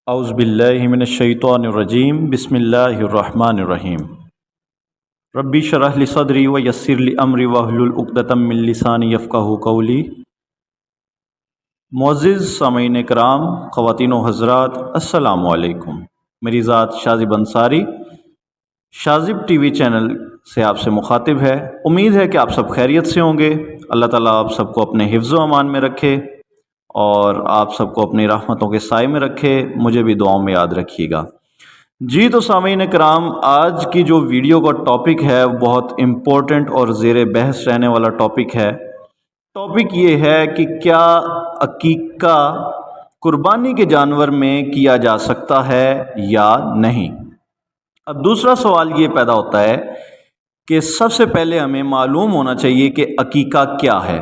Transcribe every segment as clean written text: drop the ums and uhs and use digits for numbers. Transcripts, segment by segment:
اعوذ باللہ من الشیطان الرجیم بسم اللہ الرحمن الرحیم ربی اشرح لی صدری ویسر لی امری واحلل عقدۃ من لسانی یفقہوا قولی۔ معزز سامعین کرام، خواتین و حضرات، السلام علیکم۔ میری ذات Shazib Ansari Shazib T V channel سے آپ سے مخاطب ہے۔ امید ہے کہ آپ سب خیریت سے ہوں گے۔ اللہ تعالیٰ آپ سب کو اپنے حفظ و امان میں رکھے اور آپ سب کو اپنی رحمتوں کے سائے میں رکھے۔ مجھے بھی دعاؤں میں یاد رکھیے گا۔ جی تو سامعین کرام، آج کی جو ویڈیو کا ٹاپک ہے بہت امپورٹنٹ اور زیر بحث رہنے والا ٹاپک ہے۔ ٹاپک یہ ہے کہ کیا عقیقہ قربانی کے جانور میں کیا جا سکتا ہے یا نہیں۔ اب دوسرا سوال یہ پیدا ہوتا ہے کہ سب سے پہلے ہمیں معلوم ہونا چاہیے کہ عقیقہ کیا ہے۔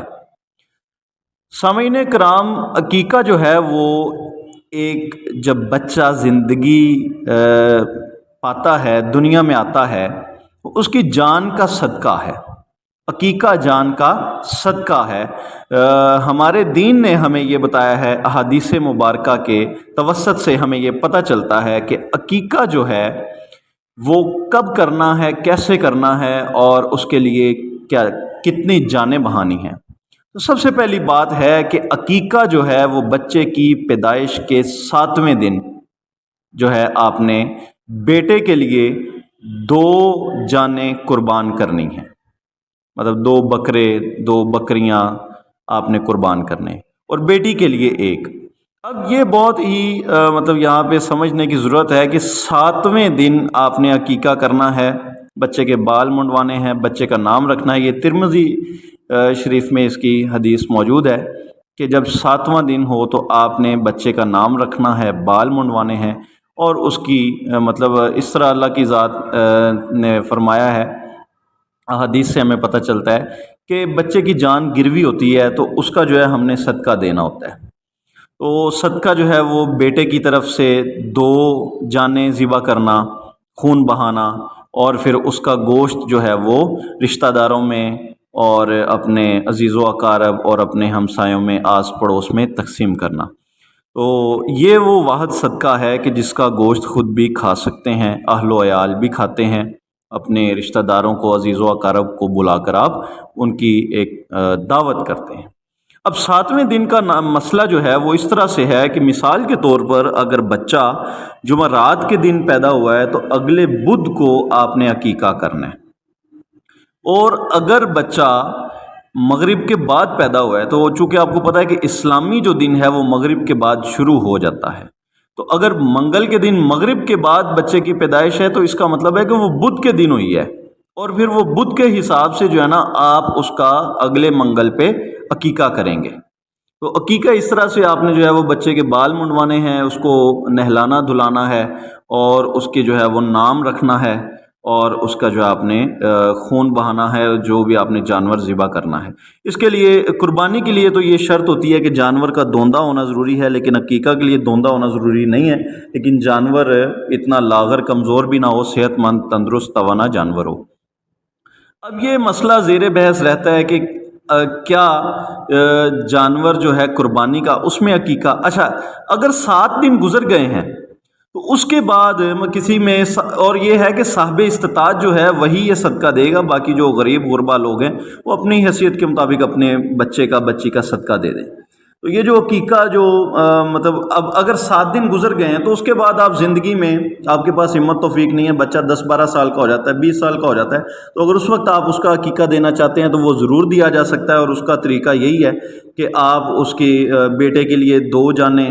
سامعین کرام، عقیقہ جو ہے وہ ایک جب بچہ زندگی پاتا ہے، دنیا میں آتا ہے، اس کی جان کا صدقہ ہے۔ عقیقہ جان کا صدقہ ہے۔ ہمارے دین نے ہمیں یہ بتایا ہے، احادیث مبارکہ کے توسط سے ہمیں یہ پتہ چلتا ہے کہ عقیقہ جو ہے وہ کب کرنا ہے، کیسے کرنا ہے اور اس کے لیے کتنی جانیں بہانی ہیں۔ تو سب سے پہلی بات ہے کہ عقیقہ جو ہے وہ بچے کی پیدائش کے 7ویں دن جو ہے آپ نے بیٹے کے لیے 2 جانیں قربان کرنی ہیں، مطلب 2 بکرے، 2 بکریاں آپ نے قربان کرنے، اور بیٹی کے لیے 1۔ اب یہ بہت ہی مطلب یہاں پہ سمجھنے کی ضرورت ہے کہ 7ویں دن آپ نے عقیقہ کرنا ہے، بچے کے بال منڈوانے ہیں، بچے کا نام رکھنا ہے۔ یہ ترمذی شریف میں اس کی حدیث موجود ہے کہ جب 7واں دن ہو تو آپ نے بچے کا نام رکھنا ہے، بال منڈوانے ہیں، اور اس کی مطلب اس طرح اللہ کی ذات نے فرمایا ہے، حدیث سے ہمیں پتہ چلتا ہے کہ بچے کی جان گروی ہوتی ہے تو اس کا جو ہے ہم نے صدقہ دینا ہوتا ہے۔ تو صدقہ جو ہے وہ بیٹے کی طرف سے 2 جانیں ذبح کرنا، خون بہانا، اور پھر اس کا گوشت جو ہے وہ رشتہ داروں میں اور اپنے عزیز و اقارب اور اپنے ہمسایوں میں، آس پڑوس میں تقسیم کرنا۔ تو یہ وہ واحد صدقہ ہے کہ جس کا گوشت خود بھی کھا سکتے ہیں، اہل و عیال بھی کھاتے ہیں، اپنے رشتہ داروں کو، عزیز و اقارب کو بلا کر آپ ان کی ایک دعوت کرتے ہیں۔ اب 7ویں دن کا مسئلہ جو ہے وہ اس طرح سے ہے کہ مثال کے طور پر اگر بچہ جمعرات کے دن پیدا ہوا ہے تو اگلے بدھ کو آپ نے عقیقہ کرنا ہے، اور اگر بچہ مغرب کے بعد پیدا ہوا ہے تو چونکہ آپ کو پتہ ہے کہ اسلامی جو دن ہے وہ مغرب کے بعد شروع ہو جاتا ہے، تو اگر منگل کے دن مغرب کے بعد بچے کی پیدائش ہے تو اس کا مطلب ہے کہ وہ بدھ کے دن ہوئی ہے، اور پھر وہ بدھ کے حساب سے جو ہے نا آپ اس کا اگلے منگل پہ عقیقہ کریں گے۔ تو عقیقہ اس طرح سے آپ نے جو ہے وہ بچے کے بال منڈوانے ہیں، اس کو نہلانا دھلانا ہے، اور اس کے جو ہے وہ نام رکھنا ہے، اور اس کا جو آپ نے خون بہانا ہے، جو بھی آپ نے جانور ذبح کرنا ہے۔ اس کے لیے قربانی کے لیے تو یہ شرط ہوتی ہے کہ جانور کا دوندہ ہونا ضروری ہے، لیکن عقیقہ کے لیے دوندہ ہونا ضروری نہیں ہے، لیکن جانور اتنا لاغر کمزور بھی نہ ہو، صحت مند تندرست توانا جانور ہو۔ اب یہ مسئلہ زیر بحث رہتا ہے کہ کیا جانور جو ہے قربانی کا اس میں عقیقہ، اچھا اگر 7 دن گزر گئے ہیں تو اس کے بعد کسی میں، اور یہ ہے کہ صاحب استطاعت جو ہے وہی یہ صدقہ دے گا، باقی جو غریب غربا لوگ ہیں وہ اپنی حیثیت کے مطابق اپنے بچے کا، بچی کا صدقہ دے دیں۔ تو یہ جو عقیقہ جو مطلب اب اگر 7 دن گزر گئے ہیں تو اس کے بعد آپ زندگی میں، آپ کے پاس ہمت توفیق نہیں ہے، بچہ 10-12 سال کا ہو جاتا ہے، 20 سال کا ہو جاتا ہے، تو اگر اس وقت آپ اس کا عقیقہ دینا چاہتے ہیں تو وہ ضرور دیا جا سکتا ہے، اور اس کا طریقہ یہی ہے کہ آپ اس کی بیٹے کے لیے 2 جانیں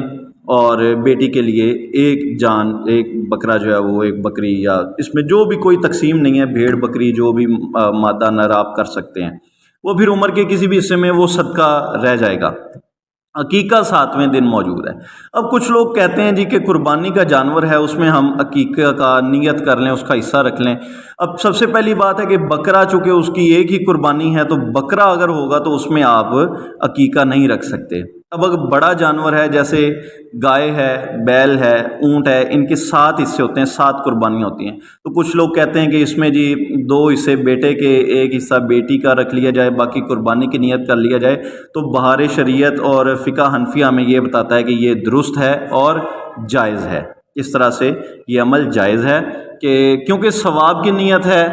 اور بیٹی کے لیے 1 جان، 1 بکرا جو ہے وہ 1 بکری، یا اس میں جو بھی کوئی تقسیم نہیں ہے، بھیڑ بکری جو بھی مادہ نر آپ کر سکتے ہیں، وہ پھر عمر کے کسی بھی حصے میں وہ صدقہ رہ جائے گا۔ عقیقہ 7ویں دن موجود ہے۔ اب کچھ لوگ کہتے ہیں جی کہ قربانی کا جانور ہے، اس میں ہم عقیقہ کا نیت کر لیں، اس کا حصہ رکھ لیں۔ اب سب سے پہلی بات ہے کہ بکرا چونکہ اس کی 1 ہی قربانی ہے، تو بکرا اگر ہوگا تو اس میں آپ عقیقہ نہیں رکھ سکتے۔ اب اگر بڑا جانور ہے جیسے گائے ہے، بیل ہے، اونٹ ہے، ان کے 7 حصے ہوتے ہیں، 7 قربانیاں ہوتی ہیں، تو کچھ لوگ کہتے ہیں کہ اس میں جی 2 حصے بیٹے کے، 1 حصہ بیٹی کا رکھ لیا جائے، باقی قربانی کی نیت کر لیا جائے۔ تو بہار شریعت اور فقہ حنفیہ میں یہ بتاتا ہے کہ یہ درست ہے اور جائز ہے۔ اس طرح سے یہ عمل جائز ہے کہ کیونکہ ثواب کی نیت ہے،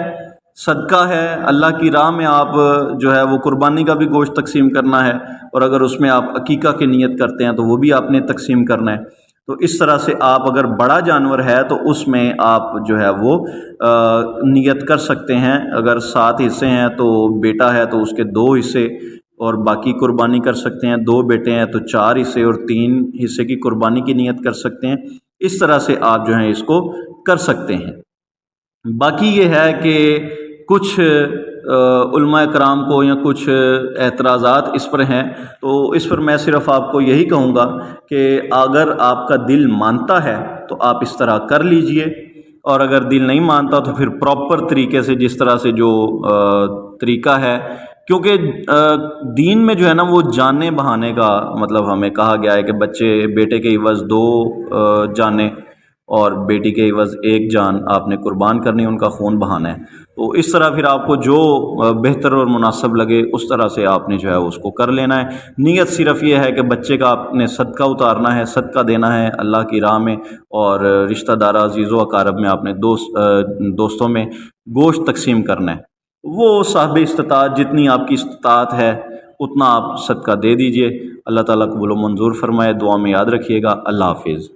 صدقہ ہے، اللہ کی راہ میں آپ جو ہے وہ قربانی کا بھی گوشت تقسیم کرنا ہے، اور اگر اس میں آپ عقیقہ کی نیت کرتے ہیں تو وہ بھی آپ نے تقسیم کرنا ہے۔ تو اس طرح سے آپ اگر بڑا جانور ہے تو اس میں آپ جو ہے وہ نیت کر سکتے ہیں۔ اگر 7 حصے ہیں تو بیٹا ہے تو اس کے 2 حصے اور باقی قربانی کر سکتے ہیں، 2 بیٹے ہیں تو 4 حصے اور 3 حصے کی قربانی کی نیت کر سکتے ہیں۔ اس طرح سے آپ جو ہیں اس کو کر سکتے ہیں۔ باقی یہ ہے کہ کچھ علماء کرام کو یا کچھ اعتراضات اس پر ہیں، تو اس پر میں صرف آپ کو یہی کہوں گا کہ اگر آپ کا دل مانتا ہے تو آپ اس طرح کر لیجئے، اور اگر دل نہیں مانتا تو پھر پراپر طریقے سے جس طرح سے جو طریقہ ہے، کیونکہ دین میں جو ہے نا وہ جانیں بہانے کا مطلب ہمیں کہا گیا ہے کہ بیٹے کے عوض 2 جانیں اور بیٹی کے عوض 1 جان آپ نے قربان کرنی، ان کا خون بہانا ہے۔ تو اس طرح پھر آپ کو جو بہتر اور مناسب لگے اس طرح سے آپ نے جو ہے اس کو کر لینا ہے۔ نیت صرف یہ ہے کہ بچے کا آپ نے صدقہ اتارنا ہے، صدقہ دینا ہے اللہ کی راہ میں، اور رشتہ دار عزیز و اقارب میں آپ نے دوستوں میں گوشت تقسیم کرنا ہے۔ وہ صاحب استطاعت جتنی آپ کی استطاعت ہے اتنا آپ صدقہ دے دیجئے۔ اللہ تعالیٰ قبول و منظور فرمائے۔ دعا میں یاد رکھیے گا۔ اللہ حافظ۔